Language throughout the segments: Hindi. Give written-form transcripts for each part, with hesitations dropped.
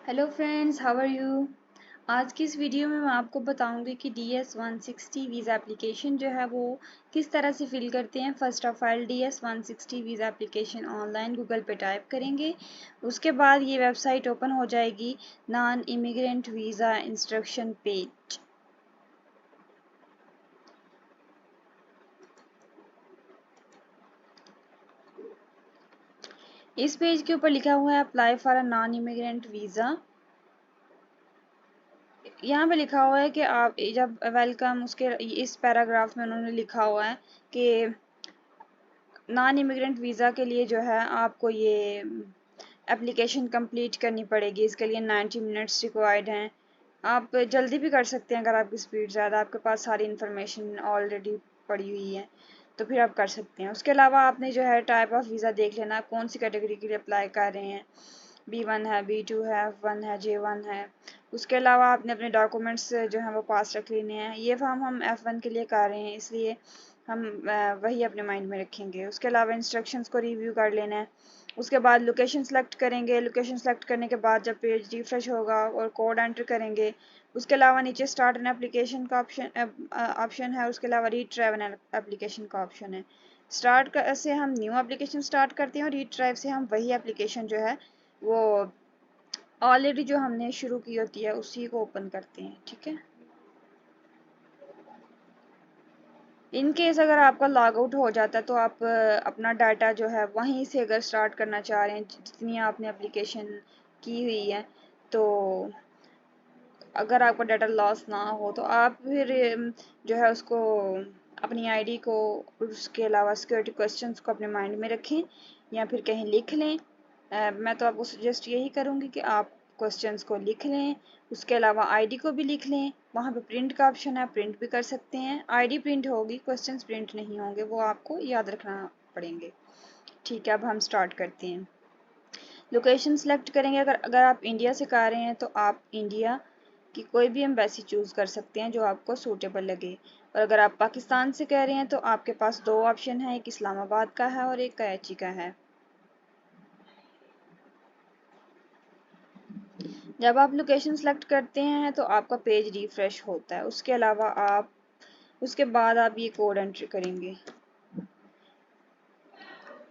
Hello friends, how are you. आज की इस वीडियो में मैं आपको बताऊंगी कि DS-160 वीज़ा एप्लीकेशन जो है वो किस तरह से फिल करते हैं। First of all DS-160 visa application online Google पे टाइप करेंगे। उसके बाद ये वेबसाइट ओपन हो जाएगी, non immigrant visa instruction page. इस पेज के ऊपर लिखा हुआ है apply for a non immigrant visa. यहाँ पे लिखा हुआ है कि आप जब वेलकम, उसके इस पैराग्राफ में उन्होंने लिखा हुआ है कि नॉन इमिग्रेंट वीज़ा के लिए जो है आपको ये एप्लीकेशन कंप्लीट करनी पड़ेगी। इसके लिए 90 मिनट्स रिक्वायर्ड हैं। आप जल्दी भी कर सकते हैं अगर आपकी स्पीड ज़्यादा, आपके पास सारी इन्फॉर्मेशन ऑलरेडी पड़ी हुई है तो फिर आप कर सकते हैं। उसके अलावा आपने जो है टाइप ऑफ वीज़ा देख लेना, कौन सी कैटेगरी के लिए अप्लाई कर रहे हैं। B1 है, B2 है, F1 है, J1 है। उसके अलावा आपने अपने डॉक्यूमेंट्स जो हैं वो पास रख लेने हैं। ये फॉर्म हम F1 के लिए कर रहे हैं, इसलिए हम वही अपने माइंड में रखेंगे। उसके अलावा इंस्ट्रक्शंस को रिव्यू कर लेना है। उसके बाद लोकेशन सेलेक्ट करेंगे। लोकेशन सेलेक्ट करने के बाद जब पेज रिफ्रेश होगा और कोड एंटर करेंगे। उसके अलावा नीचे स्टार्ट एन एप्लीकेशन का ऑप्शन है। उसके अलावा रीट्राइव एन एप्लीकेशन का ऑप्शन है। स्टार्ट से हम न्यू एप्लीकेशन स्टार्ट करते हैं और रीट्राइव से हम वही एप्लीकेशन जो है वो ऑलरेडी जो हमने शुरू की होती है उसी को ओपन करते हैं। ठीक है। इन केस अगर आपका लॉग आउट हो जाता है तो आप अपना डाटा जो है वहीं से अगर स्टार्ट करना चाह रहे हैं, जितनी आपने एप्लीकेशन की हुई है, तो अगर आपका डाटा लॉस ना हो तो आप फिर जो है उसको अपनी आईडी को, उसके अलावा सिक्योरिटी क्वेश्चंस को अपने माइंड में रखें या फिर कहीं लिख लें। मैं तो आपको सजेस्ट यही करूँगी कि आप क्वेश्चंस को लिख लें। उसके अलावा आईडी को भी लिख लें। वहाँ पे प्रिंट का ऑप्शन है, प्रिंट भी कर सकते हैं। आईडी प्रिंट होगी, क्वेश्चंस प्रिंट नहीं होंगे, वो आपको याद रखना पड़ेंगे। ठीक है, अब हम स्टार्ट करते हैं। लोकेशन सेलेक्ट करेंगे। अगर अगर आप इंडिया से कर रहे हैं तो आप इंडिया कि कोई भी एम्बेसी चूज़ कर सकते हैं जो आपको सूटेबल लगे। और अगर आप पाकिस्तान से कह रहे हैं तो आपके पास दो ऑप्शन है, एक इस्लामाबाद का है और एक कराची का है। जब आप लोकेशन सेलेक्ट करते हैं तो आपका पेज रिफ्रेश होता है। उसके अलावा आप उसके बाद आप ये कोड एंटर करेंगे।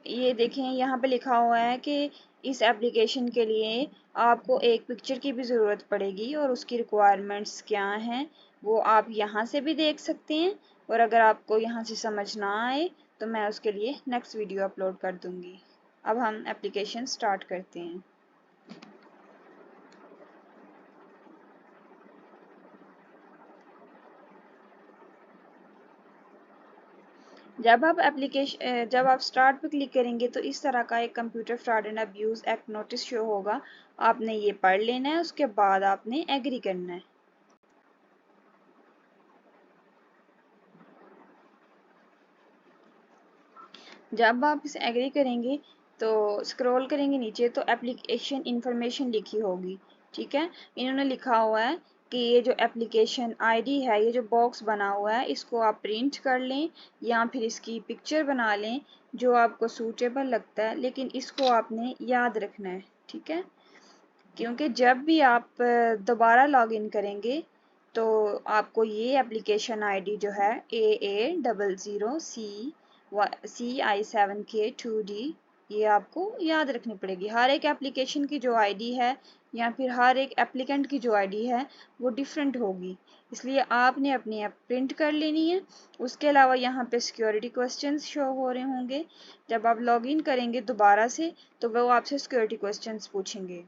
ये देखें, यहाँ पे लिखा हुआ है कि इस एप्लीकेशन के लिए आपको एक पिक्चर की भी ज़रूरत पड़ेगी और उसकी रिक्वायरमेंट्स क्या हैं वो आप यहाँ से भी देख सकते हैं। और अगर आपको यहाँ से समझ ना आए तो मैं उसके लिए नेक्स्ट वीडियो अपलोड कर दूँगी। अब हम एप्लीकेशन स्टार्ट करते हैं। जब आप स्टार्ट पे क्लिक करेंगे तो इस तरह का एक computer fraud and abuse act notice show होगा। आपने ये पढ़ लेना है, उसके बाद आपने एग्री करना है। जब आप इसे एग्री करेंगे तो स्क्रॉल करेंगे नीचे तो एप्लीकेशन इंफॉर्मेशन लिखी होगी। ठीक है। इन्होंने लिखा हुआ है कि ये जो एप्लीकेशन आईडी है, ये जो बॉक्स बना हुआ है, इसको आप प्रिंट कर लें या फिर इसकी पिक्चर बना लें जो आपको सूटेबल लगता है, लेकिन इसको आपने याद रखना है। ठीक है। क्योंकि जब भी आप दोबारा लॉगिन करेंगे तो आपको ये एप्लीकेशन आईडी जो है AA00CI7K2D ये आपको याद रखनी पड़ेगी। हर एक एप्लीकेशन की जो आईडी है या फिर हर एक एप्लीकेंट की जो आईडी है वो डिफरेंट होगी, इसलिए आपने अपनी ऐप प्रिंट कर लेनी है। उसके अलावा यहाँ पे सिक्योरिटी क्वेश्चंस शो हो रहे होंगे। जब आप लॉगिन करेंगे दोबारा से तो वो आपसे सिक्योरिटी क्वेश्चंस पूछेंगे।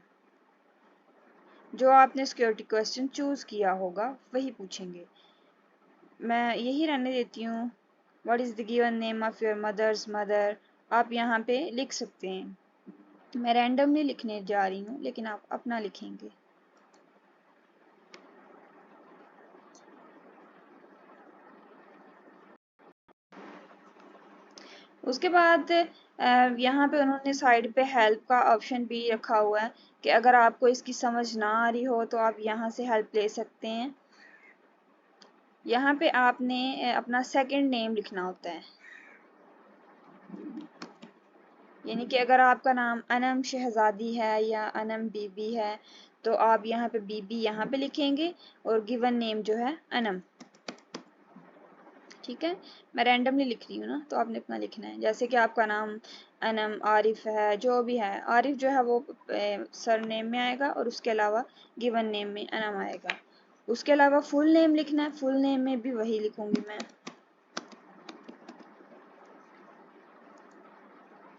जो आपने सिक्योरिटी क्वेश्चन चूज़ किया होगा वही पूछेंगे। मैं यही रहने देती हूँ। What is the given name of your mother's mother, आप यहाँ पे लिख सकते हैं। मैं रैंडमली लिखने जा रही हूँ लेकिन आप अपना लिखेंगे। उसके बाद यहाँ पे उन्होंने साइड पे हेल्प का ऑप्शन भी रखा हुआ है कि अगर आपको इसकी समझ ना आ रही हो तो आप यहाँ से हेल्प ले सकते हैं। यहाँ पे आपने अपना सेकंड नेम लिखना होता है। यानी कि अगर आपका नाम अनम शहज़ादी है या अनम बीबी है तो आप यहाँ पे बीबी यहाँ पे लिखेंगे और गिवन नेम जो है अनम। ठीक है, मैं रैंडमली लिख रही हूँ ना, तो आपने अपना लिखना है। जैसे कि आपका नाम अनम आरिफ है, जो भी है, आरिफ जो है वो सर नेम में आएगा और उसके अलावा गिवन नेम में अनम आएगा। उसके अलावा फुल नेम लिखना है, फुल नेम में भी वही लिखूंगी मैं।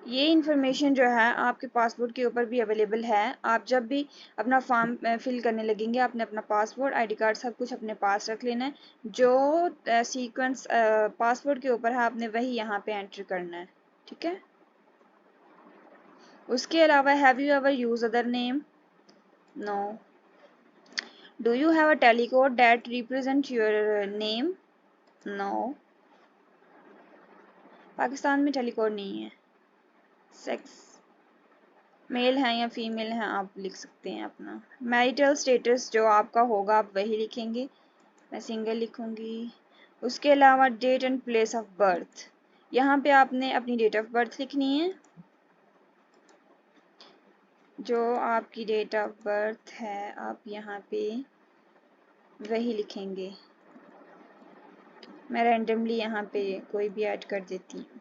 ये इन्फॉर्मेशन जो है आपके पासपोर्ट के ऊपर भी अवेलेबल है। आप जब भी अपना फॉर्म फिल करने लगेंगे, आपने अपना पासपोर्ट, आईडी कार्ड, सब कुछ अपने पास रख लेना है। जो सीक्वेंस पासपोर्ट के ऊपर है, आपने वही यहाँ पे एंटर करना है। ठीक है, उसके अलावा have you ever use other name? No. Do you have a telecode that represent your name? No. Pakistan में टेलीकोड नहीं है। सेक्स मेल है या फीमेल है आप लिख सकते हैं अपना। मैरिटल स्टेटस जो आपका होगा आप वही लिखेंगे, मैं सिंगल लिखूंगी। उसके अलावा date and place of birth, यहाँ पे आपने अपनी डेट ऑफ बर्थ लिखनी है। जो आपकी डेट ऑफ बर्थ है आप यहाँ पे वही लिखेंगे। मैं रैंडमली यहाँ पे कोई भी ऐड कर देती हूँ।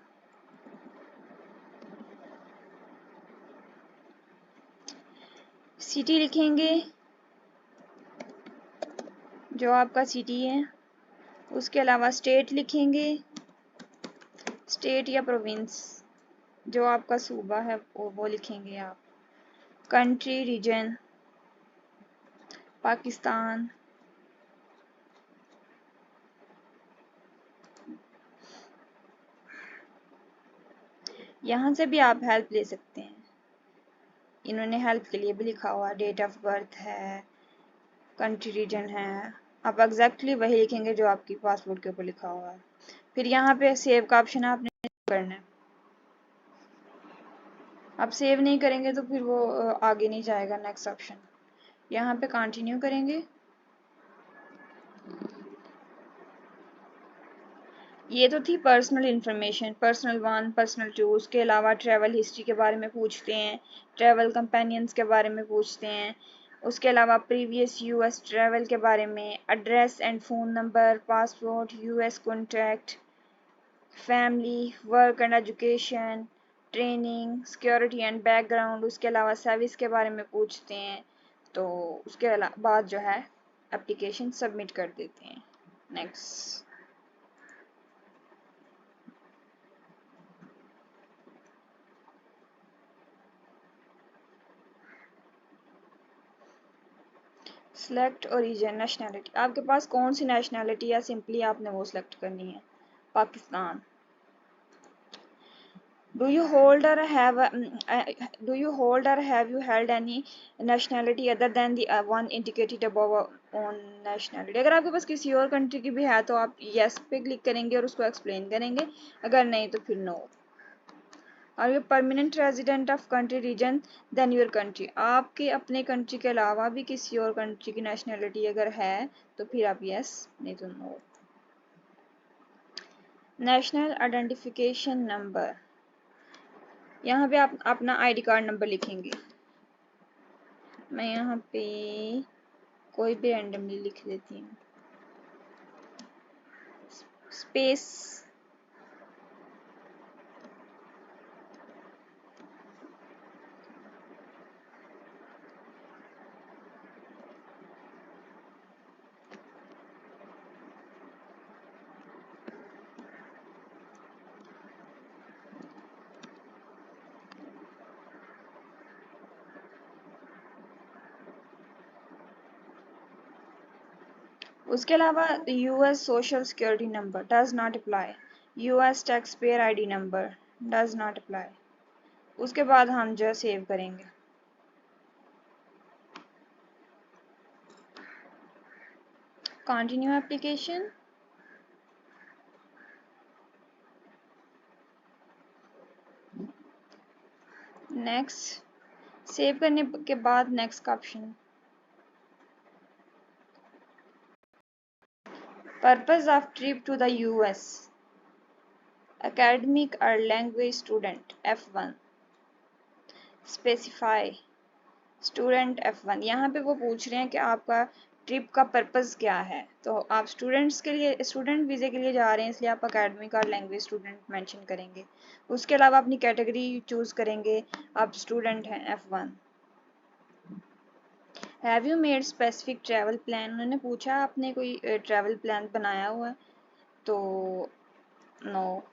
सिटी लिखेंगे जो आपका सिटी है। उसके अलावा स्टेट लिखेंगे, स्टेट या प्रोविंस जो आपका सूबा है वो लिखेंगे आप। Country, region, Pakistan. यहाँ से भी आप हेल्प ले सकते हैं, इन्होंने हेल्प के लिए भी लिखा हुआ, डेट ऑफ बर्थ है, कंट्री, रीजन है। आप एग्जैक्टली वही लिखेंगे जो आपकी पासपोर्ट के ऊपर लिखा हुआ है। फिर यहाँ पे सेव का ऑप्शन है, आपने करना है। आप सेव नहीं करेंगे तो फिर वो आगे नहीं जाएगा, नेक्स्ट ऑप्शन। यहाँ पे कंटिन्यू करेंगे। ये तो थी पर्सनल इन्फॉर्मेशन, पर्सनल 1, पर्सनल 2। उसके अलावा ट्रैवल हिस्ट्री के बारे में पूछते हैं, ट्रैवल कंपेनियंस के बारे में पूछते हैं। उसके अलावा प्रीवियस यूएस ट्रैवल के बारे में, address and phone number, passport, US contact, family, work and education, training, security and background. उसके अलावा सर्विस के बारे में पूछते हैं। तो उसके बाद जो है एप्लीकेशन सबमिट कर देते हैं। नेक्स्ट। सिलेक्ट ओरिजिन, नेशनैलिटी, आपके पास कौन सी नेशनैलिटी है, सिंपली आपने वो सिलेक्ट करनी है। Pakistan. Do you hold or have do you hold or have you held any nationality other than the one indicated above on nationality? अगर आपके पास किसी और कंट्री की भी है तो आप यस पे क्लिक करेंगे और उसको एक्सप्लेन करेंगे, अगर नहीं तो फिर no. Are you permanent resident of country, region, then your country, आपके अपने कंट्री के अलावा भी किसी और कंट्री की नेशनैलिटी अगर है तो फिर आप यस, नहीं तो नो। नेशनल आइडेंटिफिकेशन नंबर, यहाँ पे आप अपना आईडी कार्ड नंबर लिखेंगे। मैं यहाँ पे कोई भी रैंडमली लिख देती हूँ, स्पेस। उसके अलावा US social security number does not apply, US tax payer ID number does not apply. उसके बाद हम जो सेव करेंगे। Continue application. नेक्स्ट। सेव करने के बाद नेक्स्ट का option. Purpose of trip to the US, academic or language student, F1, specify student F1, यहाँ पे वो पूछ रहे हैं कि आपका ट्रिप का पर्पस क्या है। तो आप स्टूडेंट्स के लिए, स्टूडेंट वीज़े के लिए जा रहे हैं, इसलिए आप अकेडमिक और लैंग्वेज स्टूडेंट मेंशन करेंगे। उसके अलावा अपनी कैटेगरी चूज़ करेंगे, आप स्टूडेंट हैं F1। Have you made specific travel plan, उन्होंने पूछा आपने कोई ट्रैवल प्लान बनाया हुआ है, तो नो,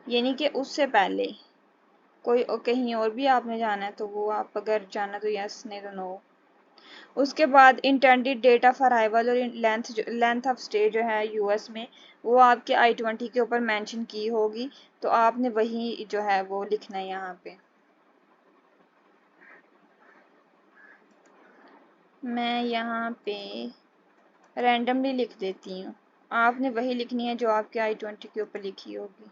यानी कि उससे पहले कोई कहीं और भी आपने जाना है तो वो आप अगर जाना तो यस, नहीं तो नो। उसके बाद इंटेंडेड डेट ऑफ अराइवल और लेंथ ऑफ स्टे जो है यूएस में, वो आपके I-20 के ऊपर मेंशन की होगी, तो आपने वही जो है वो लिखना है यहाँ पे। मैं यहाँ पे रैंडमली लिख देती हूँ, आपने वही लिखनी है जो आपके I-20 के ऊपर लिखी होगी।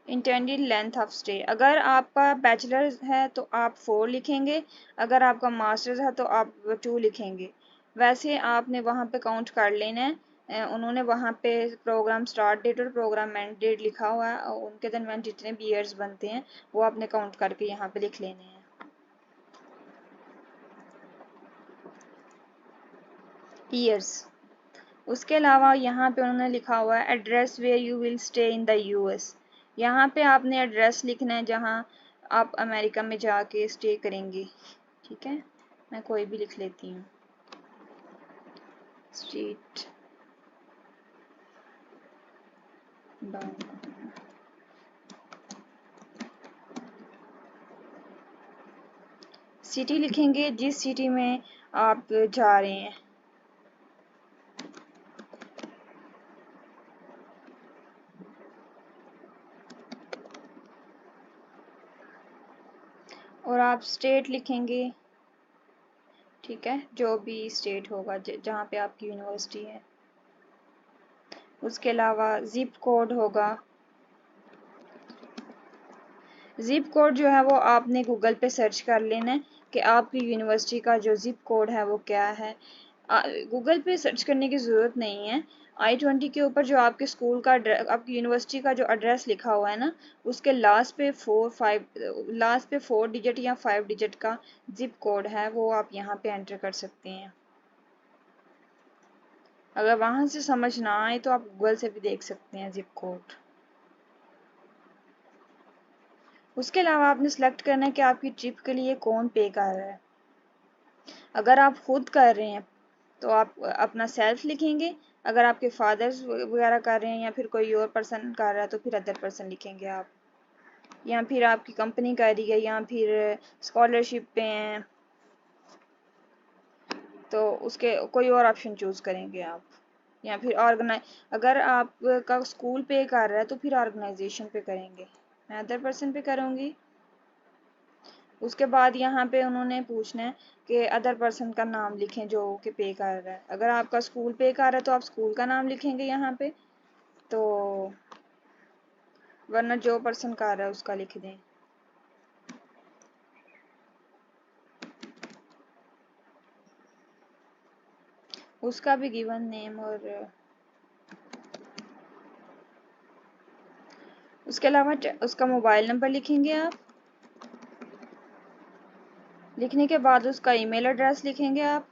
इंटेंडेड लेंथ ऑफ स्टे, अगर आपका बैचलर है तो आप 4 लिखेंगे, अगर आपका मास्टर्स है तो आप 2 लिखेंगे। वैसे आपने वहाँ पे काउंट कर लेना है। उन्होंने वहाँ पे प्रोग्राम स्टार्ट डेट और प्रोग्राम एंड डेट लिखा हुआ है, और उनके दरमियान जितने भी ईयर्स बनते हैं वो आपने काउंट करके यहाँ पे लिख लेने हैं। ईयर्स। उसके अलावा यहाँ पे उन्होंने लिखा हुआ है address where you will stay in the US, यहाँ पे आपने एड्रेस लिखना है जहाँ आप अमेरिका में जाके स्टे करेंगे। ठीक है, मैं कोई भी लिख लेती हूँ, स्ट्रीट डाउन, सिटी लिखेंगे जिस सिटी में आप जा रहे हैं। और आप स्टेट लिखेंगे, ठीक है, जो भी स्टेट होगा जहाँ पे आपकी यूनिवर्सिटी है। उसके अलावा जिप कोड होगा, जिप कोड जो है वो आपने गूगल पे सर्च कर लेना है कि आपकी यूनिवर्सिटी का जो जिप कोड है वो क्या है। गूगल पे सर्च करने की ज़रूरत नहीं है। I-20 के ऊपर जो आपके स्कूल का आपकी यूनिवर्सिटी का जो एड्रेस लिखा हुआ है ना, उसके लास्ट पे 4 डिजिट या 5 डिजिट का जिप कोड है, वो आप यहाँ पे एंटर कर सकते हैं। अगर वहाँ से समझ ना आए तो आप गूगल से भी देख सकते हैं जिप कोड। उसके अलावा आपने सेलेक्ट करना है कि आपकी ट्रिप के लिए कौन पे कर रहा है। अगर आप खुद कर रहे हैं तो आप अपना सेल्फ लिखेंगे, अगर आपके फादर्स वगैरह कर रहे हैं या फिर कोई और पर्सन कर रहा है तो फिर अदर पर्सन लिखेंगे आप, या फिर आपकी कंपनी कर रही है या फिर स्कॉलरशिप पे हैं तो उसके कोई और ऑप्शन चूज़ करेंगे आप, या फिर अगर आपका स्कूल पे कर रहा है तो फिर ऑर्गेनाइजेशन पे करेंगे। मैं अदर पर्सन पे करूँगी। उसके बाद यहाँ पे उन्होंने पूछना है कि अदर पर्सन का नाम लिखें जो कि पे कर रहा है। अगर आपका स्कूल पे कर रहा है तो आप स्कूल का नाम लिखेंगे यहाँ पे, तो वरना जो पर्सन कर रहा है उसका लिख दें। उसका भी गिवन नेम, और उसके अलावा उसका मोबाइल नंबर लिखेंगे आप। लिखने के बाद उसका ईमेल एड्रेस लिखेंगे आप,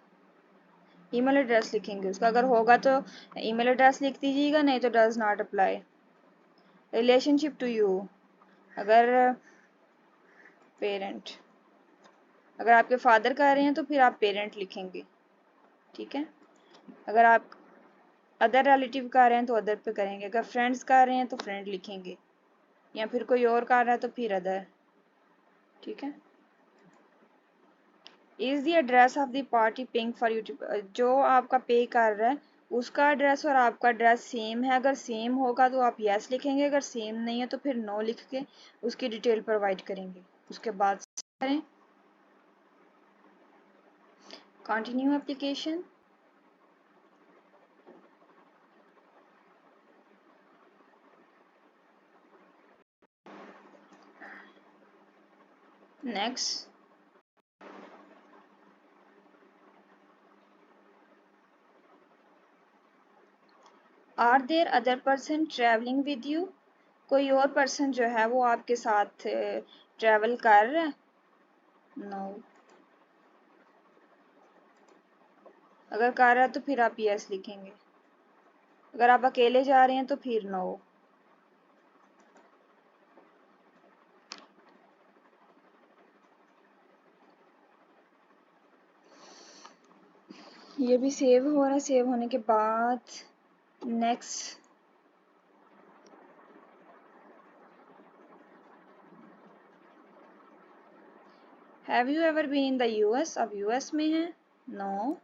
ईमेल एड्रेस लिखेंगे उसका, अगर होगा तो ईमेल एड्रेस लिख दीजिएगा, नहीं तो does not apply. Relationship to you, अगर पेरेंट, अगर आपके फादर कर रहे हैं तो फिर आप पेरेंट लिखेंगे। ठीक है, अगर आप अदर रिलेटिव कर रहे हैं तो अदर पे करेंगे, अगर फ्रेंड्स कर रहे हैं तो फ्रेंड लिखेंगे, या फिर कोई और कर रहा है तो फिर अदर। ठीक है, is the address of the party paying for you, जो आपका पे कर रहा है उसका एड्रेस और आपका एड्रेस सेम है, अगर सेम होगा तो आप यस लिखेंगे, अगर सेम नहीं है तो फिर नो लिख के उसकी डिटेल प्रोवाइड करेंगे। उसके बाद करें continue application. Next, are there other person travelling with you, कोई और पर्सन जो है वो आपके साथ ट्रैवल कर रहा है? नो। अगर कर रहा है तो फिर आप यस लिखेंगे। अगर आप अकेले जा रहे हैं तो फिर नो। ये भी सेव हो रहा है। सेव होने के बाद next. Have you ever been in the US? आप यूएस में हैं? No.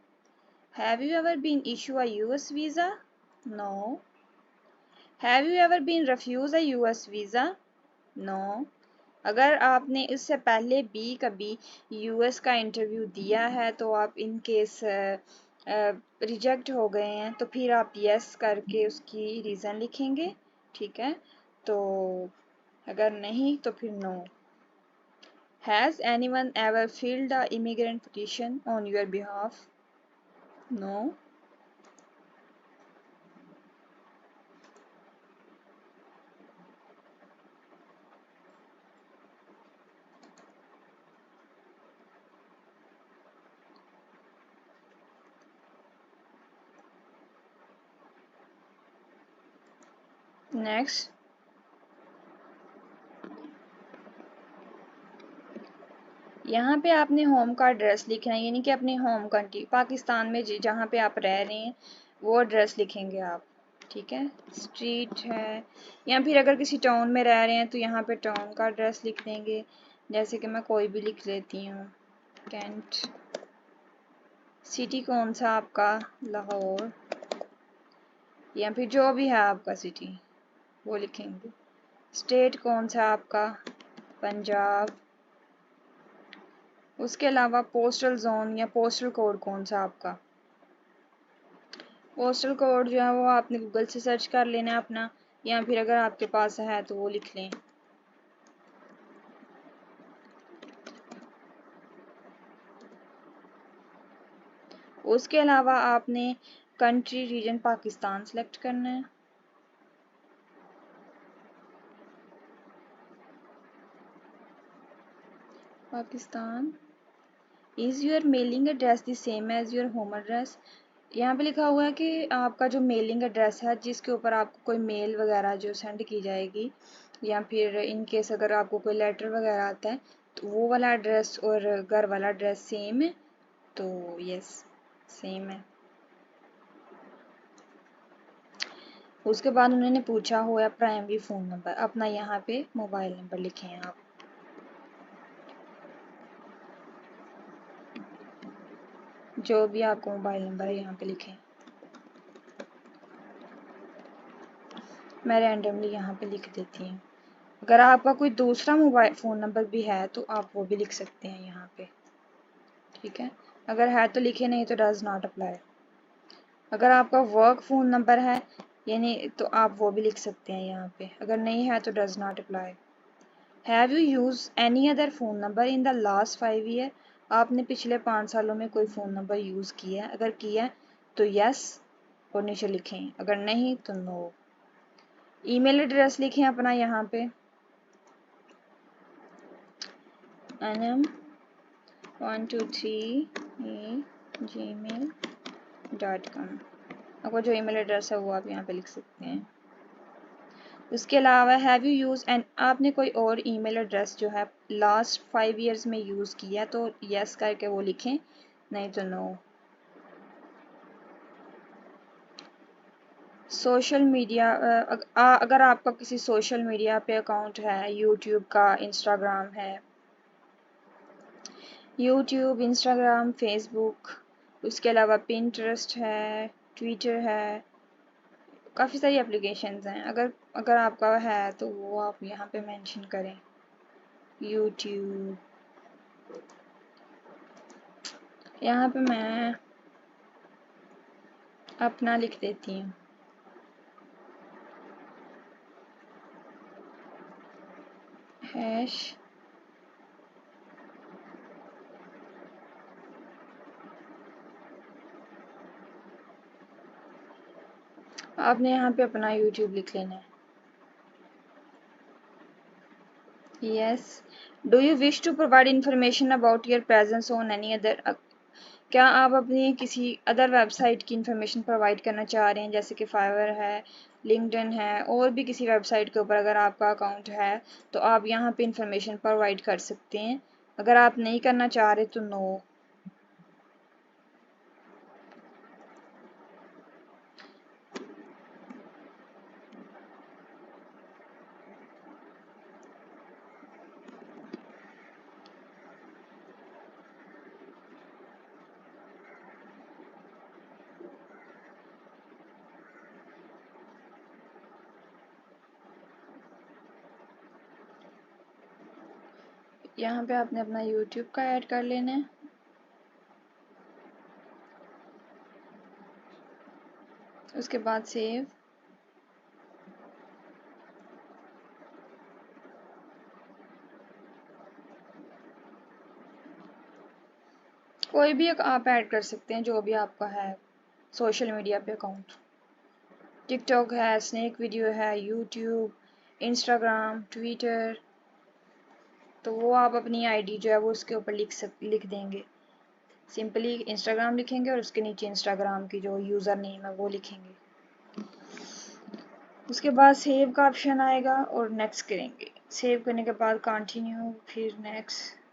Have you ever been issue a US visa? No. Have you ever been refuse a US visa? No. अगर आपने इससे पहले भी कभी यूएस का इंटरव्यू दिया है तो आप इन केस रिजेक्ट हो गए हैं तो फिर आप यस करके उसकी रीज़न लिखेंगे। ठीक है, तो अगर नहीं तो फिर no. Has anyone ever filed a immigrant petition on your behalf? No. Next. यहाँ पे आपने होम का एड्रेस लिखना है, यानी कि अपने होम कंट्री पाकिस्तान में जहाँ पे आप रह रहे हैं वो एड्रेस लिखेंगे आप। ठीक है, स्ट्रीट है, या फिर अगर किसी टाउन में रह रहे हैं तो यहाँ पे टाउन का एड्रेस लिख देंगे। जैसे कि मैं कोई भी लिख लेती हूँ, कैंट। सिटी कौन सा आपका? लाहौर, या फिर जो भी है आपका सिटी वो लिखेंगे। स्टेट कौन सा आपका? पंजाब। उसके अलावा पोस्टल जोन या पोस्टल कोड कौन सा आपका? पोस्टल कोड जो है वो आपने गूगल से सर्च कर लेना है अपना, या फिर अगर आपके पास है तो वो लिख लें। उसके अलावा आपने कंट्री रीजन पाकिस्तान सेलेक्ट करना है। Pakistan. Is your mailing address the same as your home address? यहाँ पे लिखा हुआ है कि आपका जो मेलिंग एड्रेस है जिसके ऊपर आपको कोई मेल वगैरह जो सेंड की जाएगी, या फिर इन केस अगर आपको कोई लेटर वगैरह आता है तो वो वाला एड्रेस और घर वाला एड्रेस सेम है, तो यस सेम है। उसके बाद उन्होंने पूछा हो या प्राइमरी फ़ोन नंबर, अपना यहाँ पे मोबाइल नंबर लिखे हैं आप। जो भी आपका मोबाइल नंबर है यहाँ पे लिखें। मैं रैंडमली यहाँ पे लिख देती हूँ। अगर आपका कोई दूसरा मोबाइल फ़ोन नंबर भी है तो आप वो भी लिख सकते हैं यहाँ पे। ठीक है, अगर है तो लिखे, नहीं तो डज नॉट अप्लाई। अगर आपका वर्क फ़ोन नंबर है यानी तो आप वो भी लिख सकते हैं यहाँ पे, अगर नहीं है तो does not apply. Have you use any other phone number in the last 5 year? आपने पिछले 5 सालों में कोई फ़ोन नंबर यूज़ किया है? अगर किया है तो यस और नीचे लिखें, अगर नहीं तो नो। ईमेल एड्रेस लिखें अपना यहाँ पे, anm123@gmail.com। आपका जो ईमेल एड्रेस है वो आप यहाँ पे लिख सकते हैं। उसके अलावा हैव यू यूज़ एंड आपने कोई और ईमेल एड्रेस जो है लास्ट 5 ईयर्स में यूज़ किया तो यस करके वो लिखें, नहीं तो नो। सोशल मीडिया अगर आपका किसी सोशल मीडिया पे अकाउंट है, यूट्यूब का, इंस्टाग्राम है, यूट्यूब, इंस्टाग्राम, फेसबुक, उसके अलावा पिंटरेस्ट है, ट्विटर है, काफ़ी सारी एप्लीकेशंस हैं। अगर अगर आपका है तो वो आप यहाँ पे मेंशन करें। यूट्यूब, यहाँ पे मैं अपना लिख देती हूँ, हैश आपने यहाँ पे अपना यूट्यूब लिख लेना है। Yes. Do you wish to provide information about your presence on any other, क्या आप अपनी किसी अदर वेबसाइट की इंफॉर्मेशन प्रोवाइड करना चाह रहे हैं, जैसे कि फाइवर है, लिंक्डइन है, और भी किसी वेबसाइट के ऊपर अगर आपका अकाउंट है तो आप यहाँ पे इंफॉर्मेशन प्रोवाइड कर सकते हैं। अगर आप नहीं करना चाह रहे तो नो। यहाँ पे आपने अपना यूट्यूब का ऐड कर लेना है। उसके बाद सेव। कोई भी एक आप ऐड कर सकते हैं जो भी आपका है सोशल मीडिया पे अकाउंट। टिकटॉक है, स्नैक वीडियो है, यूट्यूब, इंस्टाग्राम, ट्विटर, तो वो आप अपनी आईडी जो है वो उसके ऊपर लिख देंगे। सिंपली इंस्टाग्राम लिखेंगे और उसके नीचे इंस्टाग्राम की जो यूज़र नेम है वो लिखेंगे। उसके बाद सेव का ऑप्शन आएगा और नेक्स्ट करेंगे। सेव करने के बाद कंटिन्यू, फिर नेक्स्ट।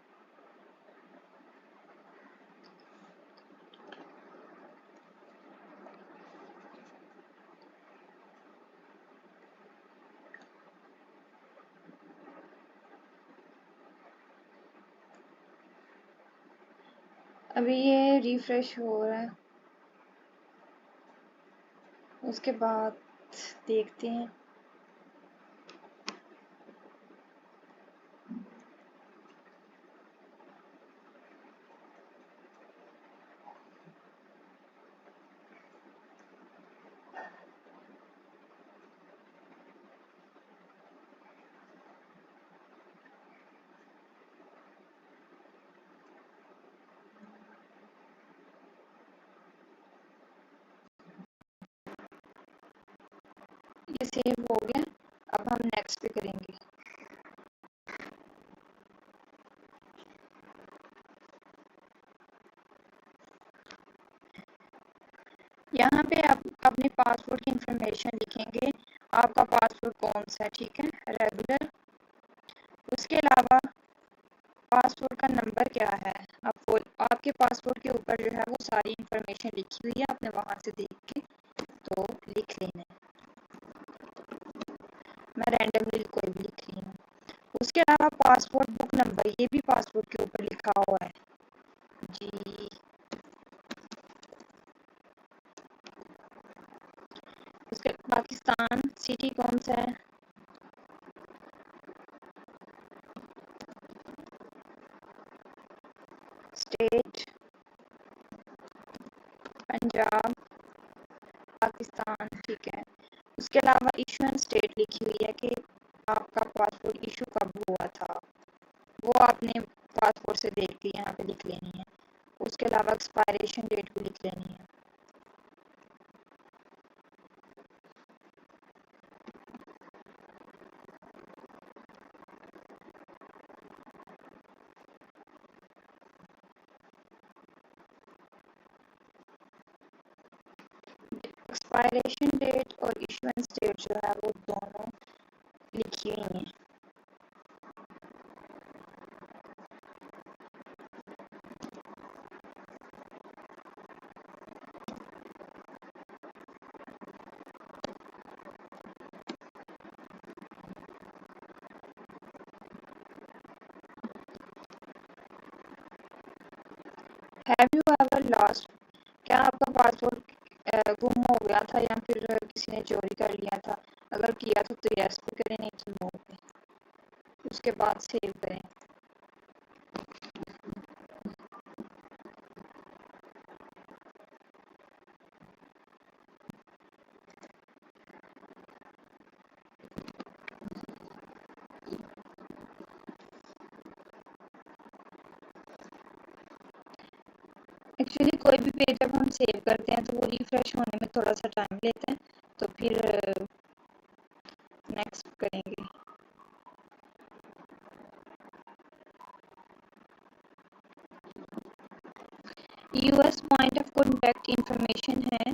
अभी ये रिफ्रेश हो रहा है, उसके बाद देखते हैं। ये सेव हो गया, अब हम नेक्स्ट पे करेंगे। यहाँ पे आप अपने पासपोर्ट की इंफॉर्मेशन लिखेंगे, आपका पासपोर्ट कौन सा है, ठीक है, रेगुलर। उसके अलावा पासपोर्ट का नंबर क्या है, आपको आपके पासपोर्ट के ऊपर जो है वो सारी इंफॉर्मेशन लिखी हुई है, आपने वहाँ से देख के तो लिख लेना है। मैं रैंडमली कोई भी लिख रही हूँ। उसके अलावा पासपोर्ट बुक नंबर, ये भी पासपोर्ट के ऊपर लिखा हुआ है जी। उसके पाकिस्तान सिटी कौन सा है, स्टेट पंजाब पाकिस्तान, ठीक है। उसके अलावा इशुएंस डेट लिखी हुई है कि आपका पासपोर्ट इशू कब हुआ था, वो आपने पासपोर्ट से देख के यहाँ पे लिख लेनी है। उसके अलावा एक्सपायरेशन डेट भी लिख लेनी है। एक्सपायरेशन डेट और इशुएंस डेट जो है वो दोनों लिखी हुई हैं। हैव यू एवर लॉस्ट, क्या आपका पासपोर्ट गुम हो गया था या फिर किसी ने चोरी कर लिया था, अगर किया था तो यस पे करें, नहीं तो नो पे। उसके बाद सेव करें। एक्चुअली कोई भी पेज जब हम सेव करते हैं तो वो रिफ्रेश होने में थोड़ा सा टाइम लेते हैं, तो फिर नेक्स्ट करेंगे। US point of contact information है,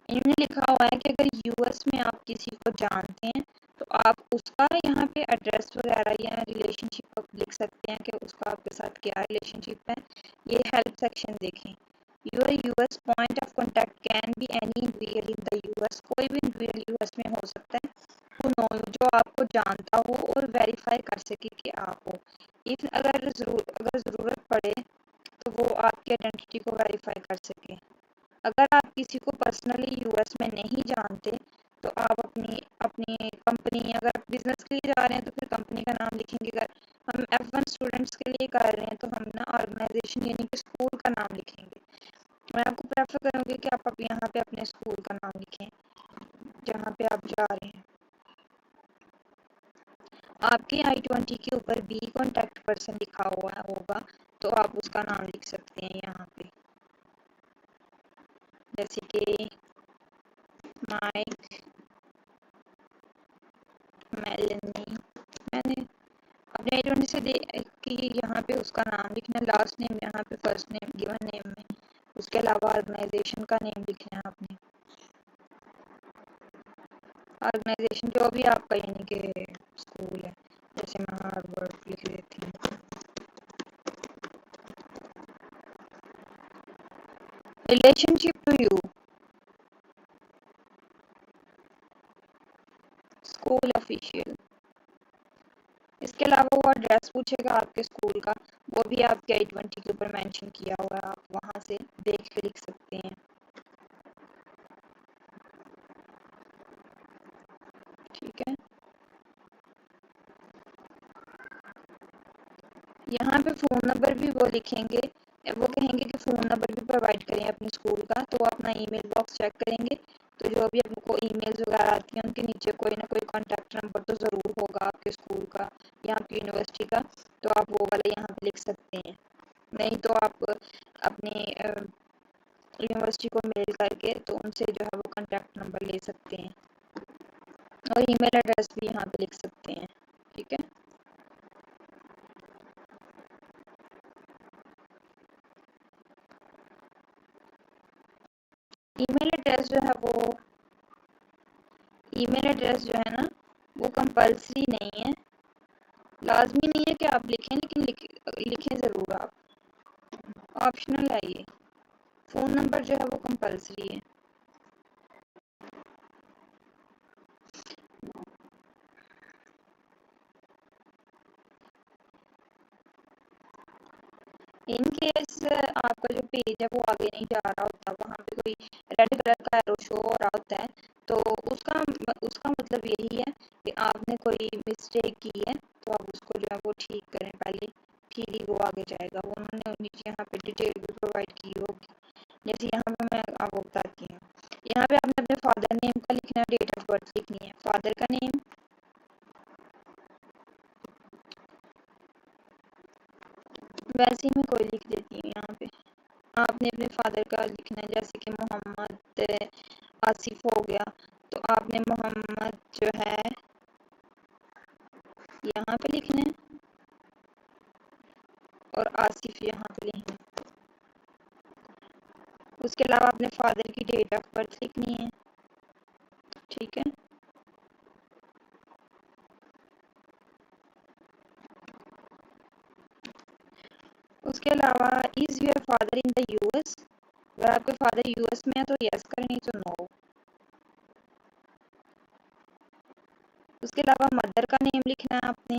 इन्होंने लिखा हुआ है कि अगर यूएस में आप किसी को जानते हैं तो आप उसका यहाँ पे एड्रेस वगैरह या रिलेशनशिप लिख सकते हैं कि उसका आपके साथ क्या रिलेशनशिप है। ये हेल्प सेक्शन देखें। Your US point of contact can be any individual in the US, कोई भी इंडिविजुअल यूएस में हो सकता है, हु नो यू, जो आपको जानता हो और वेरीफाई कर सके कि आप हो। इफ अगर ज़रूरत पड़े तो वो आपकी आइडेंटिटी को वेरीफाई कर सके। अगर आप किसी को पर्सनली यूएस में नहीं जानते तो आप अपनी अपनी कंपनी, अगर आप बिजनेस के लिए जा रहे हैं तो फिर कंपनी का नाम लिखेंगे। अगर हम F1 स्टूडेंट्स के लिए कर रहे हैं तो हम ना ऑर्गेनाइजेशन यानी कि स्कूल का नाम लिखेंगे। मैं आपको प्रेफर करूँगी कि आप यहाँ पे अपने स्कूल का नाम लिखें जहाँ पे आप जा रहे हैं। आपके I-20 के ऊपर बी कॉन्टैक्ट पर्सन लिखा हुआ होगा तो आप उसका नाम लिख सकते हैं यहाँ पे, जैसे कि माइक, मेलेनी। मैंने अपने I-20 से कि यहाँ पे उसका नाम लिखना, लास्ट नेम यहाँ पे फर्स्ट नेम गिवन नेम में, उसके अलावा ऑर्गेनाइजेशन का नेम लिखना है आपने। ऑर्गेनाइजेशन जो भी आपका यानी कि स्कूल है, जैसे मैं हार्वर्ड लिख देती हूँ। Relationship to you, school official. इसके अलावा वो एड्रेस पूछेगा आपके स्कूल का, वो भी आपके I-20 के ऊपर मेंशन किया हुआ है, आप वहाँ से देख के लिख सकते हैं। ठीक है, यहाँ पे फ़ोन नंबर भी वो लिखेंगे, वो कहेंगे कि फ़ोन नंबर भी प्रोवाइड करें अपने स्कूल का, तो वो अपना ईमेल बॉक्स चेक करेंगे तो जो भी आपको ईमेल्स वगैरह आती हैं उनके नीचे कोई ना कोई कॉन्टैक्ट नंबर तो ज़रूर होगा आपके स्कूल का या आपकी यूनिवर्सिटी का, तो आप वो वाला यहाँ पे लिख सकते हैं। नहीं तो आप अपने यूनिवर्सिटी को मेल करके तो उनसे जो है वो कॉन्टैक्ट नंबर ले सकते हैं और ईमेल एड्रेस भी यहाँ पे लिख सकते हैं। ठीक है, ईमेल एड्रेस जो है वो, ईमेल एड्रेस जो है ना वो कंपल्सरी नहीं है, लाजमी नहीं है कि आप लिखें, लेकिन लिखें ज़रूर आप, ऑप्शनल है ये। फ़ोन नंबर जो है वो कंपल्सरी है। इन केस आपका जो पेज है वो आगे नहीं जा रहा होता, वहाँ पे कोई रेड कलर का एरो शो हो रहा होता है, तो उसका उसका मतलब यही है कि आपने कोई मिस्टेक की है, तो आप उसको जो है वो ठीक करें पहले, ठीक ही वो आगे जाएगा। वो उन्होंने नीचे यहाँ पे डिटेल भी प्रोवाइड की होगी, जैसे यहाँ पे मैं आपको बताती हूँ। यहाँ पे आपने अपने फादर नेम का लिखना है, डेट ऑफ बर्थ लिखनी है, फादर का नेम, वैसे ही मैं कोई लिख देती हूँ यहाँ पे। आपने अपने फादर का लिखना है, जैसे कि मोहम्मद आसिफ हो गया, तो आपने मोहम्मद जो है यहाँ पे लिखना है और आसिफ यहाँ पे लिखना है। उसके अलावा अपने फादर की डेट ऑफ बर्थ लिखनी है। ठीक है, उसके अलावा is your father in the US, अगर आपके फादर यूएस में है तो यस करें, नहीं तो नो। उसके अलावा मदर का नेम लिखना है आपने।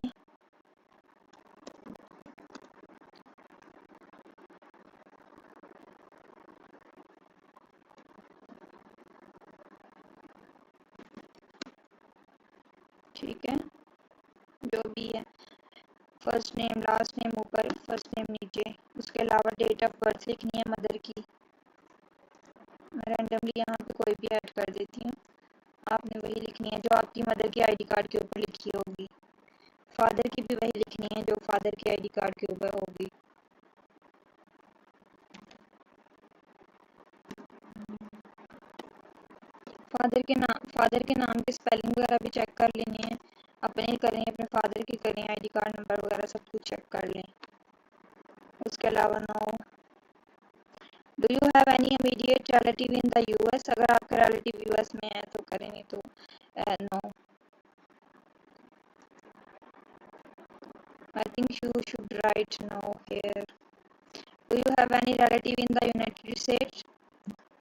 ठीक है, जो भी है, फर्स्ट नेम लास्ट नेम ऊपर, फर्स्ट नेम नीचे। उसके अलावा डेट ऑफ बर्थ लिखनी है मदर की, मैं रैंडमली यहाँ पे कोई भी ऐड कर देती हूँ, आपने वही लिखनी है जो आपकी मदर के आईडी कार्ड के ऊपर लिखी होगी। फादर की भी वही लिखनी है जो फादर के आईडी कार्ड के ऊपर होगी। फादर के नाम की स्पेलिंग वगैरह भी चेक कर लेनी है, अपने करें अपने फादर की करें, आईडी कार्ड नंबर वगैरह सब कुछ चेक कर लें। उसके अलावा no, do you have any immediate relative in the US, अगर आपका रिलेटिव यूएस में है तो करें, नहीं तो no. I think you should write no here. Do you have any relative in the United States,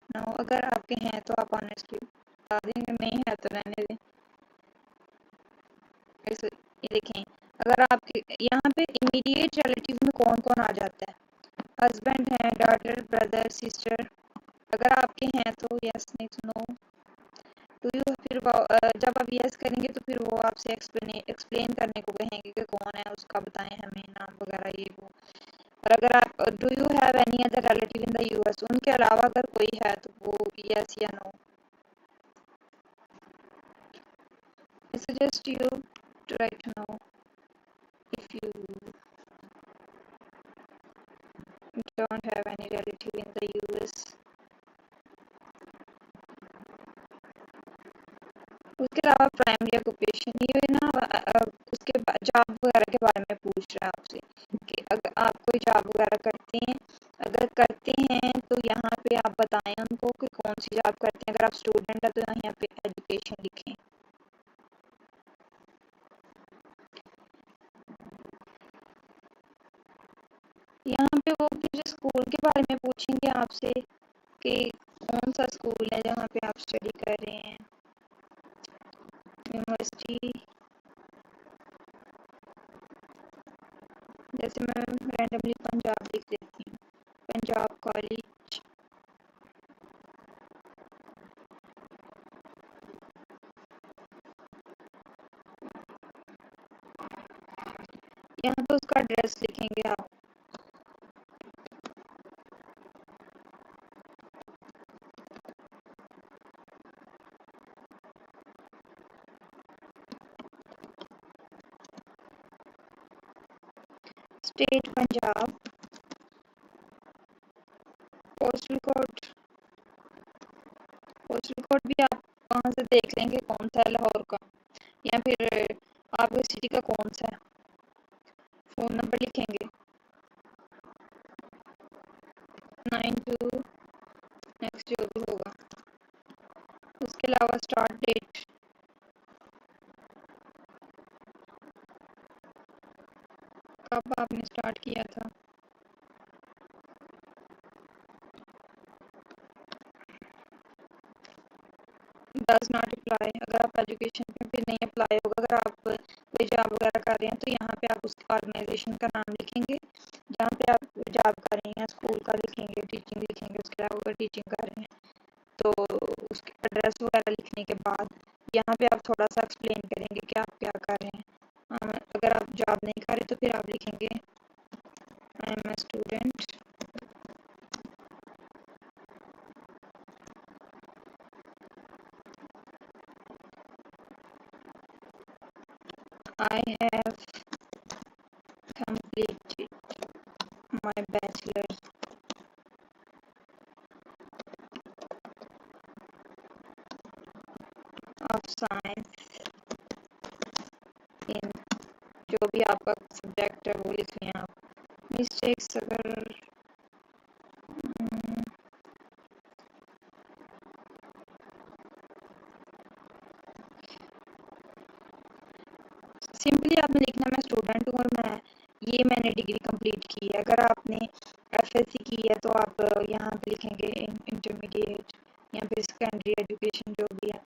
no. अगर आपके हैं तो आप ऑनेस्टली बता देंगे, नहीं है तो रहने दें। ये देखें, अगर आपके यहाँ पे इमीडिएट रिलेटिव में कौन कौन आ जाता है, हस्बैंड है, डॉटर, ब्रदर, सिस्टर। अगर आपके हैं तो यस, नहीं तो नो। तो यू फिर जब आप यस करेंगे तो फिर वो आपसे एक्सप्लेन करने को कहेंगे कि कौन है, उसका बताएं हमें नाम वगैरह ये वो। और अगर आप do you have any other relative in the US, उनके अलावा अगर कोई है तो वो यस या no. I suggest you to write no if you don't have any relative in the US। उसके अलावा प्राइमरी ऑक्यूपेशन, ये ना उसके जॉब वगैरह के बारे में पूछ रहा है आपसे कि अगर आप कोई जॉब वगैरह करते हैं, अगर करते हैं तो यहाँ पे आप बताएं उनको कि कौन सी जॉब करते हैं। अगर आप स्टूडेंट है तो यहाँ पे एजुकेशन लिखें। यहाँ पे वो फिर स्कूल के बारे में पूछेंगे आपसे कि कौन सा स्कूल है जहाँ पे आप स्टडी कर रहे हैं, यूनिवर्सिटी। जैसे मैं रैंडमली पंजाब लिख देती हूँ, पंजाब कॉलेज। यहाँ पे उसका एड्रेस लिखेंगे आप। State Punjab, postal code. Postal code भी आप वहाँ से देख लेंगे कौन सा है लाहौर का, या फिर आपके सिटी का कौन सा है। फ़ोन नंबर लिखेंगे 92, नेक्स्ट जो भी होगा। उसके अलावा स्टार्ट डेट, कब आपने स्टार्ट किया था। डज नॉट अप्लाई, अगर आप एजुकेशन में भी नहीं अप्लाई होगा। अगर आप कोई जॉब वगैरह कर रहे हैं तो यहाँ पे आप उस ऑर्गेनाइजेशन का नाम लिखेंगे जहाँ पे आप जॉब कर रहे हैं, स्कूल का लिखेंगे, टीचिंग लिखेंगे। उसके अलावा अगर टीचिंग कर रहे हैं तो उसके एड्रेस वगैरह लिखने के बाद यहाँ पे आप थोड़ा सा एक्सप्लेन करेंगे कि आप क्या कर रहे हैं। अगर आप जॉब नहीं कर रहे तो फिर आप लिखेंगे I am a student, I have completed my bachelor of science in, जो भी आपका सब्जेक्ट है वो लिख लें आप। मिस्टेक्स अगर सिंपली आपने लिखना मैं स्टूडेंट हूँ और मैंने डिग्री कंप्लीट की है। अगर आपने एफएससी की है तो आप यहाँ पे लिखेंगे इंटरमीडिएट या फिर सेकेंडरी एजुकेशन जो भी है।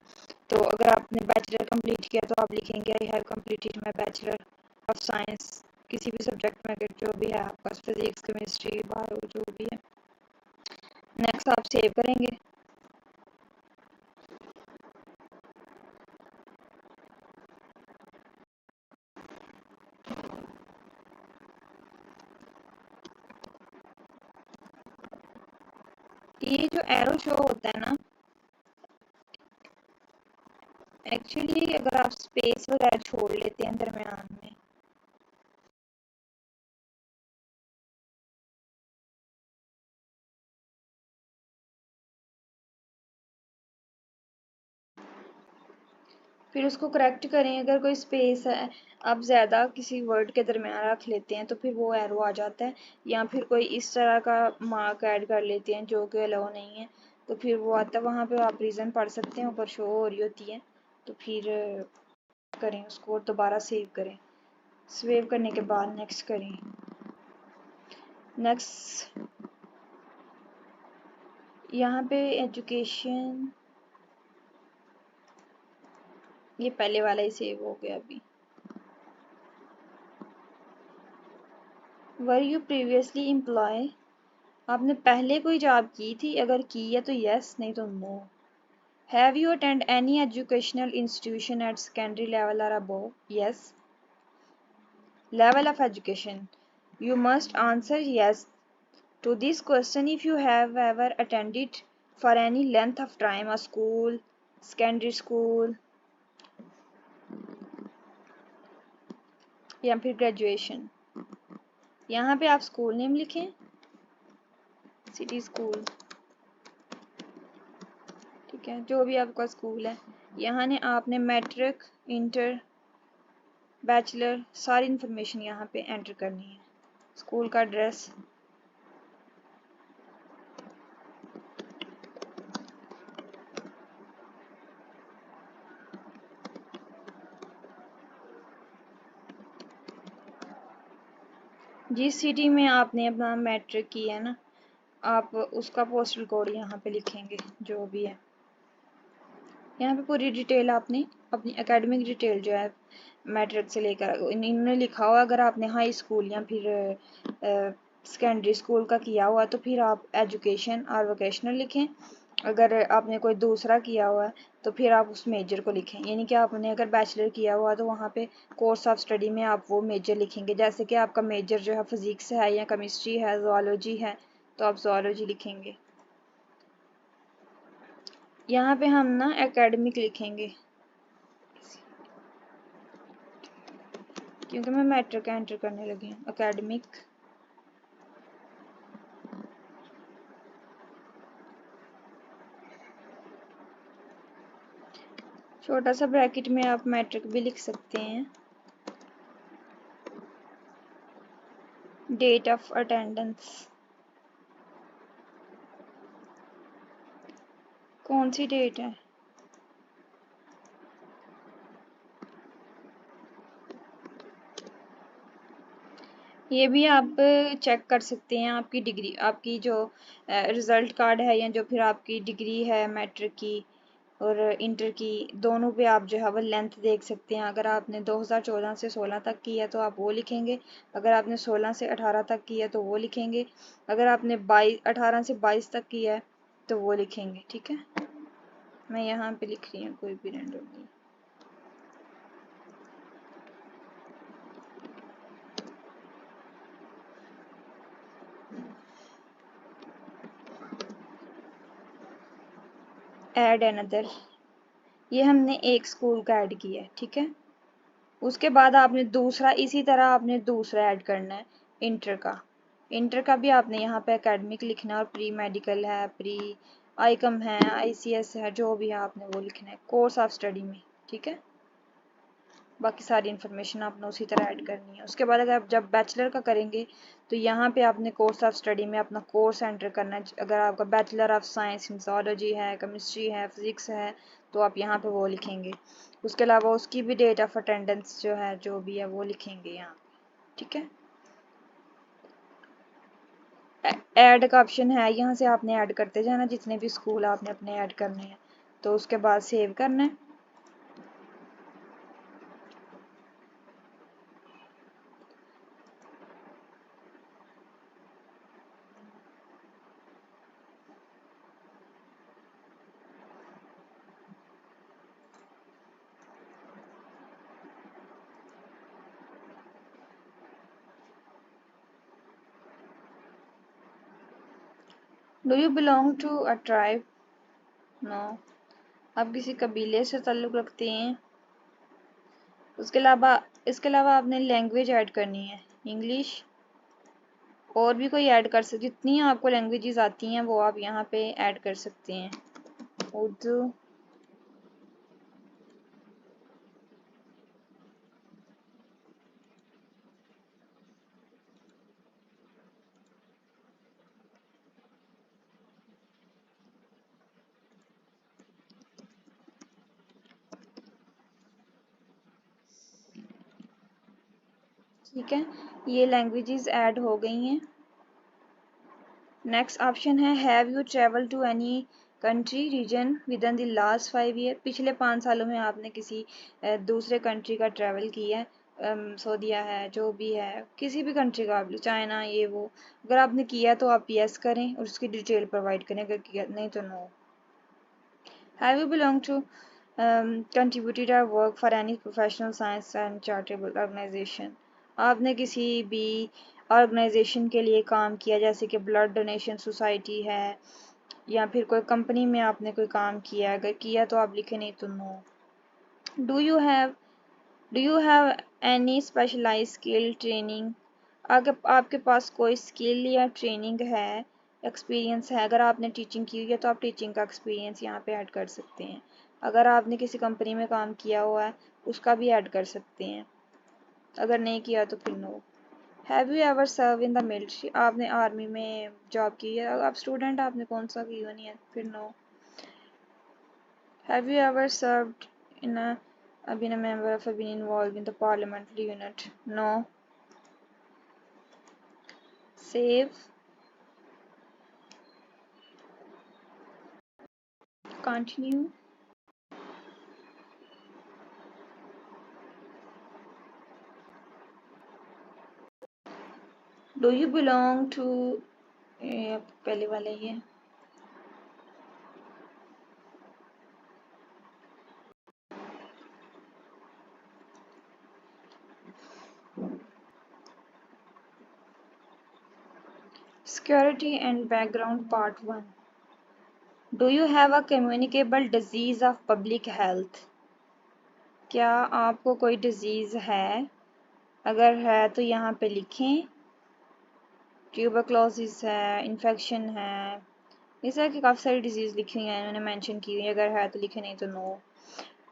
तो अगर आपने बैचलर कंप्लीट किया तो आप लिखेंगे I have completed my bachelor of science, किसी भी सब्जेक्ट में अगर जो भी है आपका, फिजिक्स, केमिस्ट्री, बायो जो भी है। नेक्स्ट आप सेव करेंगे। ये जो एरो शो होता है ना, एक्चुअली अगर आप स्पेस वगैरह छोड़ लेते हैं दरमियान में फिर उसको करेक्ट करें। अगर कोई स्पेस है, आप ज़्यादा किसी वर्ड के दरमियान रख लेते हैं तो फिर वो एरो आ जाता है, या फिर कोई इस तरह का मार्क ऐड कर लेते हैं जो कि अलाउ नहीं है, तो फिर वो आता है। वहाँ पे आप रीज़न पढ़ सकते हैं, ऊपर शो हो रही होती है। तो फिर करें उसको और दोबारा सेव करें। सेव करने के बाद नेक्स्ट करें। नेक्स्ट यहाँ पे एजुकेशन, ये पहले वाला ही सेव हो गया अभी। वर यू प्रीवियसली एम्प्लॉय, आपने पहले कोई जॉब की थी? अगर की है तो यस, नहीं तो no. Have you attend any educational institution at secondary level or above? Yes. Level of education, you must answer yes to this question if you have ever attended for any length of time a school, secondary school या फिर ग्रेजुएशन। यहाँ पे आप स्कूल नेम लिखें, सिटी स्कूल, ठीक है, जो भी आपका स्कूल है। यहाँ ने आपने मैट्रिक, इंटर, बैचलर, सारी इंफॉर्मेशन यहाँ पे एंटर करनी है। स्कूल का एड्रेस, जिस सिटी में आपने अपना मैट्रिक किया है ना, आप उसका पोस्टल कोड यहाँ पे लिखेंगे जो भी है। यहाँ पे पूरी डिटेल आपने अपनी एकेडमिक डिटेल जो है मैट्रिक से लेकर इन्होंने लिखा हुआ। अगर आपने हाई स्कूल या फिर सेकेंडरी स्कूल का किया हुआ तो फिर आप एजुकेशन और वोकेशनल लिखें। अगर आपने कोई दूसरा किया हुआ है तो फिर आप उस मेजर को लिखें। यानी कि आपने अगर बैचलर किया हुआ तो वहाँ पे कोर्स ऑफ स्टडी में आप वो मेजर लिखेंगे। जैसे कि आपका मेजर जो है फिजिक्स है या केमिस्ट्री है, जोलॉजी है, तो आप जोलॉजी लिखेंगे। यहाँ पे हम ना एकेडमिक लिखेंगे क्योंकि मैं मैट्रिक एंटर करने लगी हूँ। एकेडमिक, छोटा सा ब्रैकेट में आप मैट्रिक भी लिख सकते हैं। डेट ऑफ अटेंडेंस, कौन सी डेट है? ये भी आप चेक कर सकते हैं। आपकी डिग्री, आपकी जो रिज़ल्ट कार्ड है या जो फिर आपकी डिग्री है मैट्रिक की और इंटर की, दोनों पे आप जो है वो लेंथ देख सकते हैं। अगर आपने 2014 से 16 तक की है तो आप वो लिखेंगे। अगर आपने 16 से 18 तक की है तो वो लिखेंगे। अगर आपने 18 से 22 तक की है तो वो लिखेंगे। ठीक है, मैं यहाँ पे लिख रही हूँ कोई भी रैंडमली। ऐड अनदर, ये हमने एक स्कूल का ऐड किया है। ठीक है, उसके बाद आपने दूसरा, इसी तरह आपने दूसरा ऐड करना है इंटर का। इंटर का भी आपने यहाँ पे एकेडमिक लिखना है और प्री मेडिकल है, प्री आईकम है, आईसीएस है, जो भी है आपने वो लिखना है कोर्स ऑफ स्टडी में। ठीक है, बाकी सारी इन्फॉर्मेशन आपने उसी तरह ऐड करनी है। उसके बाद अगर आप जब बैचलर का करेंगे तो यहाँ पे आपने कोर्स ऑफ स्टडी में अपना कोर्स एंटर करना है। अगर आपका bachelor of science in zoology है, केमिस्ट्री है, फिजिक्स है, तो आप यहाँ पे वो लिखेंगे। उसके अलावा उसकी भी डेट ऑफ अटेंडेंस जो है, जो भी है वो लिखेंगे यहाँ पे। ठीक है, ऐड का ऑप्शन है, यहाँ से आपने ऐड करते जाना जितने भी स्कूल आपने अपने ऐड करने हैं। तो उसके बाद सेव करना है। Do you belong to a tribe? No, आप किसी कबीले से ताल्लुक़ रखते हैं। इसके अलावा आपने लैंग्वेज ऐड करनी है, इंग्लिश, और भी कोई ऐड कर सकते, जितनी आपको लैंग्वेजेस आती हैं वो आप यहाँ पे ऐड कर सकते हैं। उर्दू, ठीक है, ये लैंग्वेजेस ऐड हो गई हैं। नेक्स्ट ऑप्शन है have you travel to any country region within the last 5 year. पिछले 5 सालों में आपने किसी दूसरे कंट्री का ट्रैवल किया है, सऊदीया है, जो भी है, किसी भी कंट्री का, आप चाइना, ये वो। अगर आपने किया तो आप यस करें और उसकी डिटेल प्रोवाइड करें, अगर किया नहीं तो no. Have you belong to contributed our work for any professional science and charitable organization। आपने किसी भी ऑर्गेनाइजेशन के लिए काम किया, जैसे कि ब्लड डोनेशन सोसाइटी है, या फिर कोई कंपनी में आपने कोई काम किया। अगर किया तो आप लिखे, नहीं तो no. Do you have do you have any specialize skill training. अगर आपके पास कोई स्किल या ट्रेनिंग है, एक्सपीरियंस है, अगर आपने टीचिंग की हुई है तो आप टीचिंग का एक्सपीरियंस यहाँ पे ऐड कर सकते हैं। अगर आपने किसी कंपनी में काम किया हुआ है उसका भी ऐड कर सकते हैं। अगर नहीं किया तो फिर no. Have you ever serve in the military. आपने आर्मी में जॉब की है, अगर आप स्टूडेंट, आपने कौन सा की नहीं है, फिर no. Have you ever served in been a member of been involved in the parliamentary unit, no। save, continue। do you belong to, पहले वाला ही है। security and background part 1। do you have a communicable disease of public health। क्या आपको कोई डिजीज़ है, अगर है तो यहाँ पे लिखें। ट्यूबरक्लोसिस है, इन्फेक्शन है, इस तरह की काफ़ी सारी डिजीज़ लिखी हुई हैं, इन्होंने मेंशन की हुई है। अगर है तो लिखे, नहीं तो no.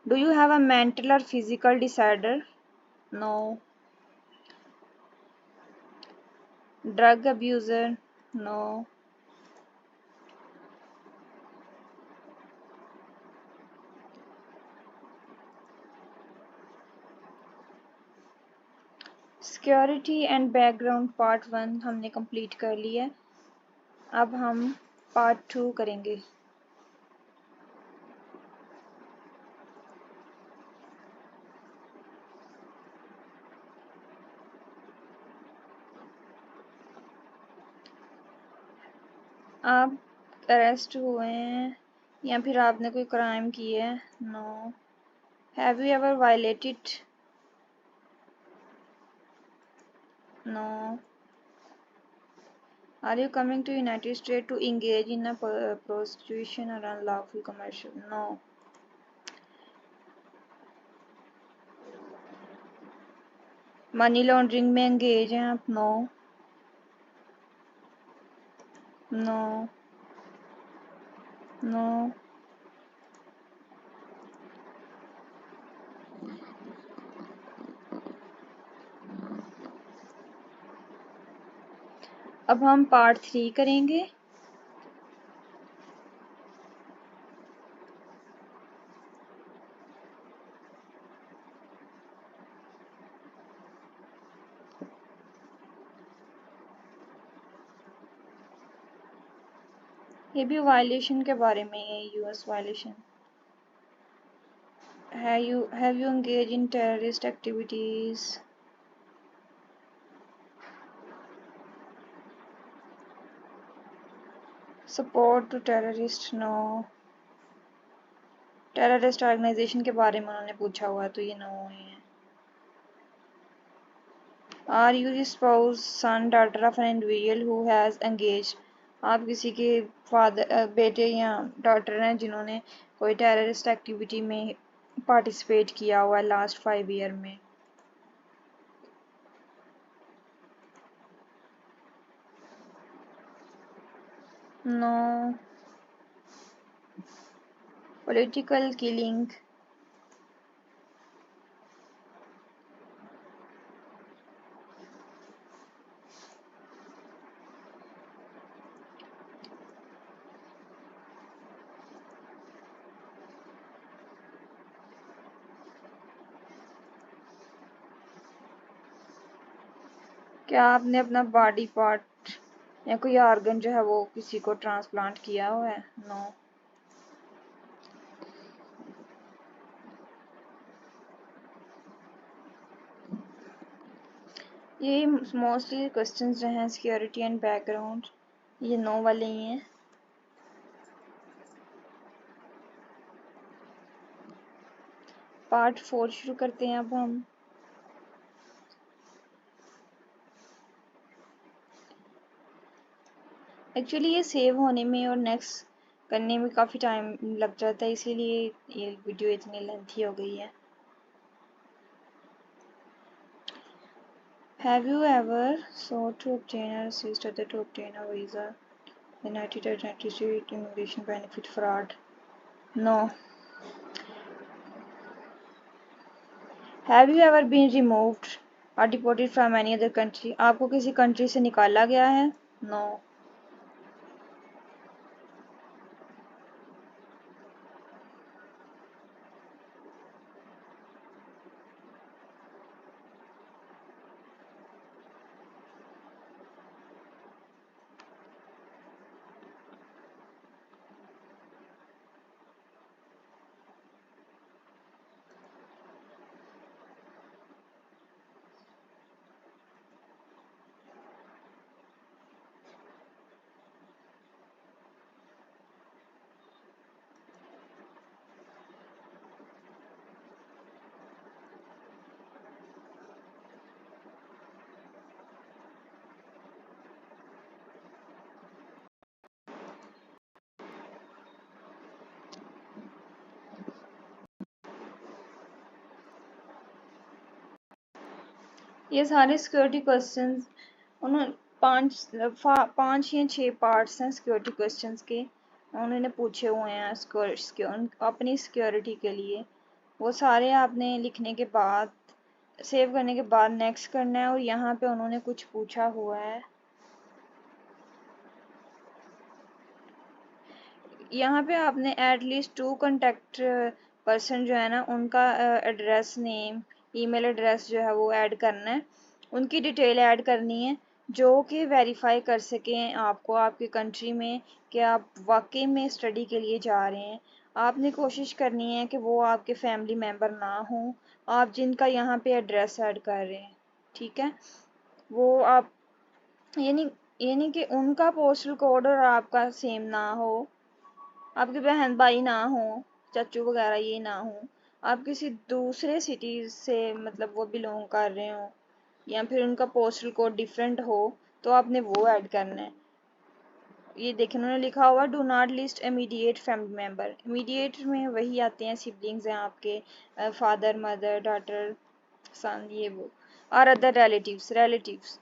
Do you have a mental or physical disorder, no. Drug abuser, no. Security and background part 1 हमने कंप्लीट कर लिया। अब हम पार्ट 2 करेंगे। आप अरेस्ट हुए हैं या फिर आपने कोई क्राइम किया है, no. Have you ever violated, no. Are you coming to United State to engage in a prostitution or unlawful commercial, no. Money laundering में एंगेज हैं आप, नो। No, no. अब हम पार्ट 3 करेंगे। ये भी वायलेशन के बारे में है, US violation. have you engaged in terrorist activities, support to terrorist, no। Terrorist organization के बारे में उन्होंने पूछा हुआ, तो ये नो है। Are you the spouse son daughter of an individual who has engage. आप किसी के फादर, बेटे या डॉटर हैं जिन्होंने कोई टेररिस्ट एक्टिविटी में पार्टिसिपेट किया हुआ है लास्ट 5 ईयर में, नो। पॉलिटिकल किलिंग, क्या आपने अपना बॉडी पार्ट या कोई ऑर्गन जो है वो किसी को ट्रांसप्लांट किया हुआ है? नो। ये मोस्टली क्वेश्चंस जो हैं सिक्योरिटी एंड बैकग्राउंड, ये नो वाले ही हैं। पार्ट 4 शुरू करते हैं अब हम। एक्चुअली ये सेव होने में और नेक्स्ट करने में काफ़ी टाइम लग जाता है, इसीलिए ये वीडियो इतनी लेंथी हो गई है। Have you ever sought to obtain or assist other to obtain a visa? United Identity Immigration Benefit Fraud? No. Have you ever been removed or deported from any other country? आपको किसी कंट्री से निकाला गया है? No. ये सारे सिक्योरिटी क्वेश्चंस उन्होंने पाँच या 6 पार्ट्स हैं सिक्योरिटी क्वेश्चंस के, उन्होंने पूछे हुए हैं अपनी सिक्योरिटी के लिए। वो सारे आपने लिखने के बाद, सेव करने के बाद नेक्स्ट करना है। और यहाँ पे उन्होंने कुछ पूछा हुआ है, यहाँ पे आपने एटलीस्ट 2 कॉन्टेक्ट पर्सन जो है ना उनका एड्रेस, नेम, ईमेल एड्रेस जो है वो ऐड करना है, उनकी डिटेल ऐड करनी है जो कि वेरीफाई कर सकें आपको आपकी कंट्री में कि आप वाकई में स्टडी के लिए जा रहे हैं। आपने कोशिश करनी है कि वो आपके फैमिली मेम्बर ना हो, आप जिनका यहाँ पे एड्रेस ऐड कर रहे हैं, ठीक है। वो आप यानी कि उनका पोस्टल कोड और आपका सेम ना हो, आपके बहन भाई ना हो, चाचू वगैरह ये ना हो, आप किसी दूसरे सिटी से मतलब वो बिलोंग कर रहे हो या फिर उनका पोस्टल कोड डिफरेंट हो, तो आपने वो ऐड करना है। ये देखिए उन्होंने लिखा हुआ do not list immediate family member. Immediate में वही आते हैं, सिबलिंग्स हैं आपके, फादर मदर डॉटर सन, ये वो, और other relatives.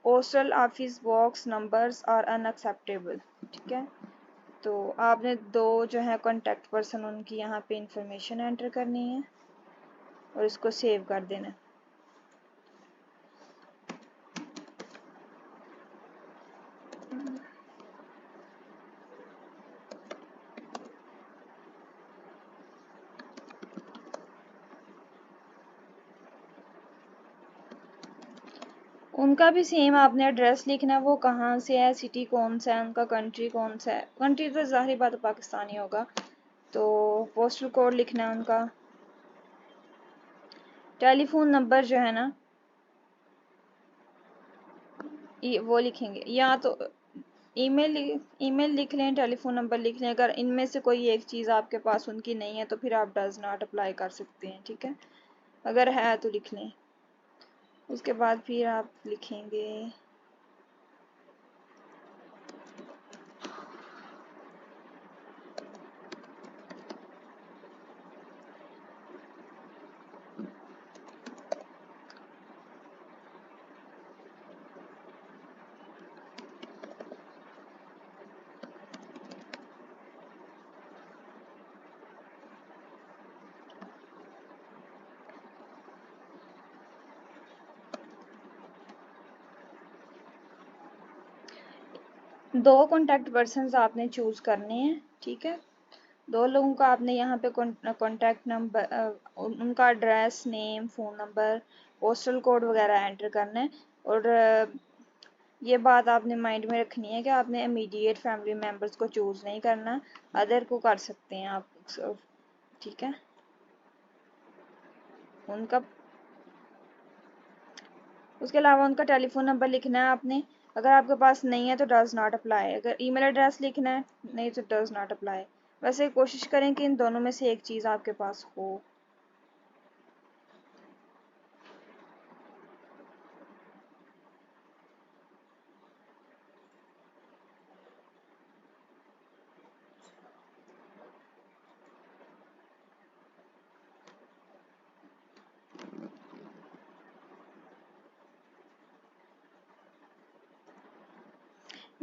Postal office box numbers are unacceptable, ठीक है। तो आपने 2 जो है कॉन्टेक्ट पर्सन उनकी यहाँ पे इंफॉर्मेशन एंटर करनी है और इसको सेव कर देना। उनका भी सेम आपने एड्रेस लिखना है, वो कहाँ से है, सिटी कौन सा है, उनका कंट्री कौन सा है। कंट्री तो जाहिर बात है पाकिस्तानी होगा, तो पोस्टल कोड लिखना है उनका। टेलीफोन नंबर जो है ना ये वो लिखेंगे, या तो ईमेल लिख लें, टेलीफोन नंबर लिख लें। अगर इनमें से कोई एक चीज़ आपके पास उनकी नहीं है तो फिर आप डज नॉट अप्लाई कर सकते हैं, ठीक है। अगर है तो लिख लें। उसके बाद फिर आप लिखेंगे 2 कॉन्टैक्ट पर्सन्स आपने चूज करने हैं, ठीक है। 2 लोगों का आपने यहाँ पे कॉन्टैक्ट नंबर, उनका address, name, phone number, postal code वगैरह एंटर करना है। और ये बात आपने माइंड में रखनी है कि आपने इमीडिएट फैमिली मेम्बर्स को चूज़ नहीं करना, अदर को कर सकते हैं आप, ठीक है। उनका उसके अलावा उनका टेलीफोन नंबर लिखना है आपने, अगर आपके पास नहीं है तो डज नॉट अप्लाई, अगर ईमेल एड्रेस लिखना है नहीं तो डज नॉट अप्लाई। वैसे कोशिश करें कि इन दोनों में से एक चीज़ आपके पास हो।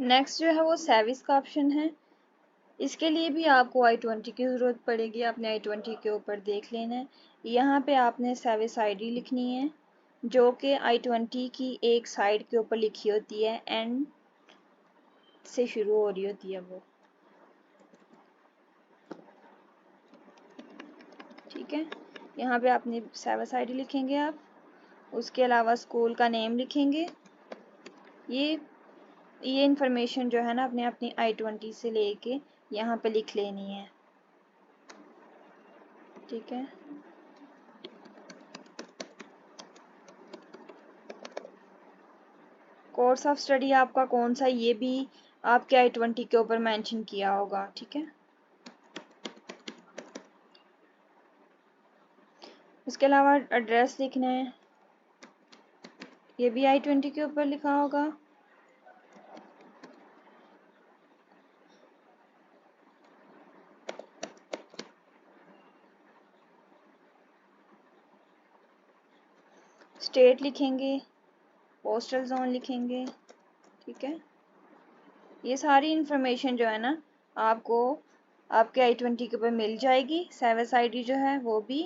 नेक्स्ट जो है वो सर्विस का ऑप्शन है। इसके लिए भी आपको I-20 की ज़रूरत पड़ेगी, आपने I-20 के ऊपर देख लेना है। यहाँ पे आपने सर्विस आईडी लिखनी है, जो कि I-20 की एक साइड के ऊपर लिखी होती है, एंड से शुरू हो रही होती है वो, ठीक है। यहाँ पे अपनी सर्विस आईडी लिखेंगे आप, उसके अलावा स्कूल का नेम लिखेंगे। ये इंफॉर्मेशन जो है ना अपने अपनी I-20 से लेके यहाँ पे लिख लेनी है, ठीक है। कोर्स ऑफ स्टडी आपका कौन सा, ये भी आपके I-20 के ऊपर मेंशन किया होगा, ठीक है। उसके अलावा एड्रेस लिखना है, ये भी I-20 के ऊपर लिखा होगा। स्टेट लिखेंगे, पोस्टल जोन लिखेंगे, ठीक है। ये सारी इंफॉर्मेशन जो है ना आपको आपके I-20 के ऊपर मिल जाएगी। सर्विस आईडी जो है वो भी,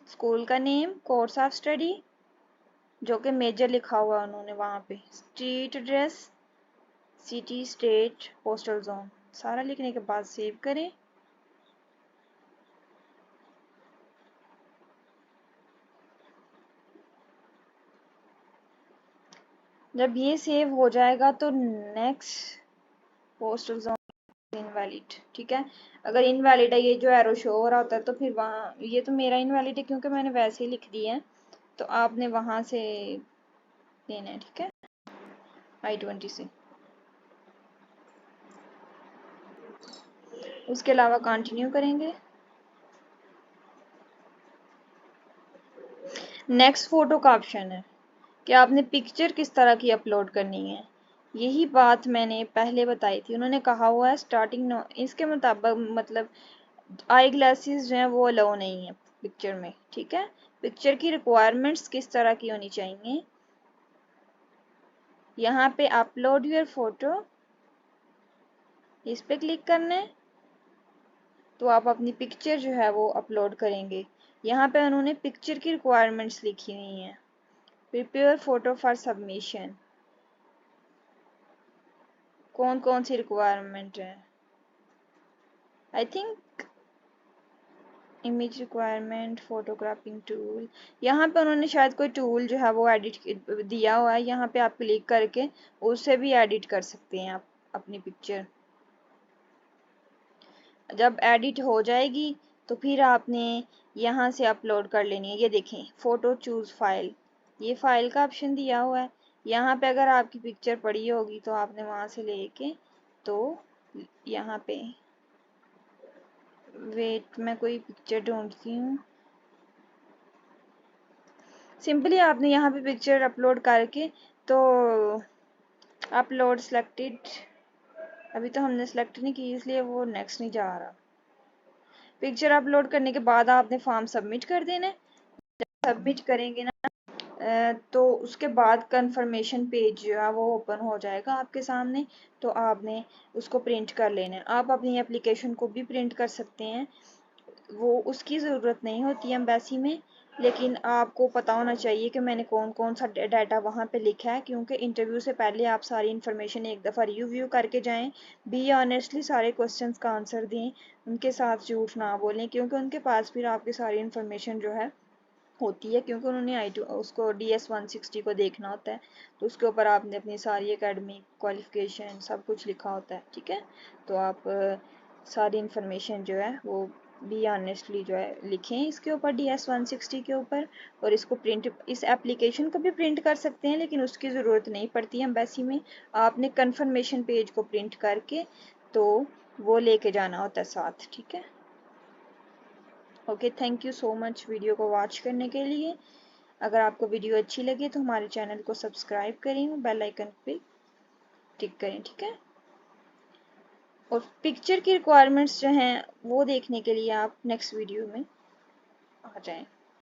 स्कूल का नेम, कोर्स ऑफ स्टडी जो कि मेजर लिखा हुआ उन्होंने वहाँ पे, street address, city, state, postal zone, सारा लिखने के बाद सेव करें। जब ये सेव हो जाएगा तो नेक्स्ट पोस्टल जोन इनवैलिड, ठीक है। अगर इनवैलिड है, ये जो एरो शो हो रहा होता है, तो फिर वहाँ, ये तो मेरा इनवैलिड है क्योंकि मैंने वैसे ही लिख दिया है, तो आपने वहाँ से लेना है, ठीक है, I-20 से। उसके अलावा कंटिन्यू करेंगे। नेक्स्ट फोटो का ऑप्शन है कि आपने पिक्चर किस तरह की अपलोड करनी है। यही बात मैंने पहले बताई थी, उन्होंने कहा हुआ है स्टार्टिंग इसके मुताबिक, मतलब आई ग्लासेस जो है वो अलाउ नहीं है पिक्चर में, ठीक है। पिक्चर की रिक्वायरमेंट्स किस तरह की होनी चाहिए, यहाँ पे अपलोड योर फोटो, इस पे क्लिक करना है, तो आप अपनी पिक्चर जो है वो अपलोड करेंगे। यहाँ पे उन्होंने पिक्चर की रिक्वायरमेंट्स लिखी हुई हैं। प्रिपेयर फोटो फॉर सबमिशन, कौन कौन सी रिक्वायरमेंट है, I think image requirement, photographing tool, यहाँ पे उन्होंने शायद कोई टूल जो है वो एडिट दिया हुआ है, यहाँ पे आप क्लिक करके उससे भी एडिट कर सकते हैं आप अपनी पिक्चर। जब एडिट हो जाएगी तो फिर आपने यहाँ से अपलोड कर लेनी है। ये देखें, फोटो चूज फाइल, ये फाइल का ऑप्शन दिया हुआ है। यहाँ पे अगर आपकी पिक्चर पड़ी होगी तो आपने वहाँ से लेके, तो यहाँ पे वेट, मैं कोई पिक्चर ढूंढती हूँ। सिंपली आपने यहाँ पे पिक्चर अपलोड करके, तो अपलोड सिलेक्टेड, अभी तो हमने सेलेक्ट नहीं की इसलिए वो नेक्स्ट नहीं जा रहा। पिक्चर अपलोड करने के बाद आपने फॉर्म सबमिट कर देना है। जब सबमिट करेंगे ना तो उसके बाद कंफर्मेशन पेज जो है वो ओपन हो जाएगा आपके सामने, तो आपने उसको प्रिंट कर लेना है। आप अपनी एप्लीकेशन को भी प्रिंट कर सकते हैं, वो उसकी ज़रूरत नहीं होती है एम्बेसी में, लेकिन आपको पता होना चाहिए कि मैंने कौन कौन सा डाटा वहाँ पे लिखा है, क्योंकि इंटरव्यू से पहले आप सारी इन्फॉर्मेशन एक दफ़ा रिव्यू करके जाएं। बी ऑनेस्टली सारे क्वेश्चंस का आंसर दें, उनके साथ झूठ ना बोलें, क्योंकि उनके पास फिर आपकी सारी इन्फॉर्मेशन जो है होती है, क्योंकि उन्होंने उसको DS-160 को देखना होता है, तो उसके ऊपर आपने अपनी सारी एकेडमिक क्वालिफिकेशन सब कुछ लिखा होता है। ठीक है, तो आप सारी इंफॉर्मेशन जो है वो बी ऑनेस्टली जो है लिखें इसके ऊपर, DS-160 के ऊपर। और इसको प्रिंट, इस एप्लीकेशन को भी प्रिंट कर सकते हैं, लेकिन उसकी ज़रूरत नहीं पड़ती है एम्बेसी में। आपने कन्फर्मेशन पेज को प्रिंट करके तो वो लेके जाना होता है साथ। ठीक है, okay, thank you so much video को वॉच करने के लिए। अगर आपको वीडियो अच्छी लगे तो हमारे चैनल को सब्सक्राइब करें, बेल आइकन पे टिक करें। ठीक है, और पिक्चर की रिक्वायरमेंट्स जो हैं वो देखने के लिए आप नेक्स्ट वीडियो में आ जाएं।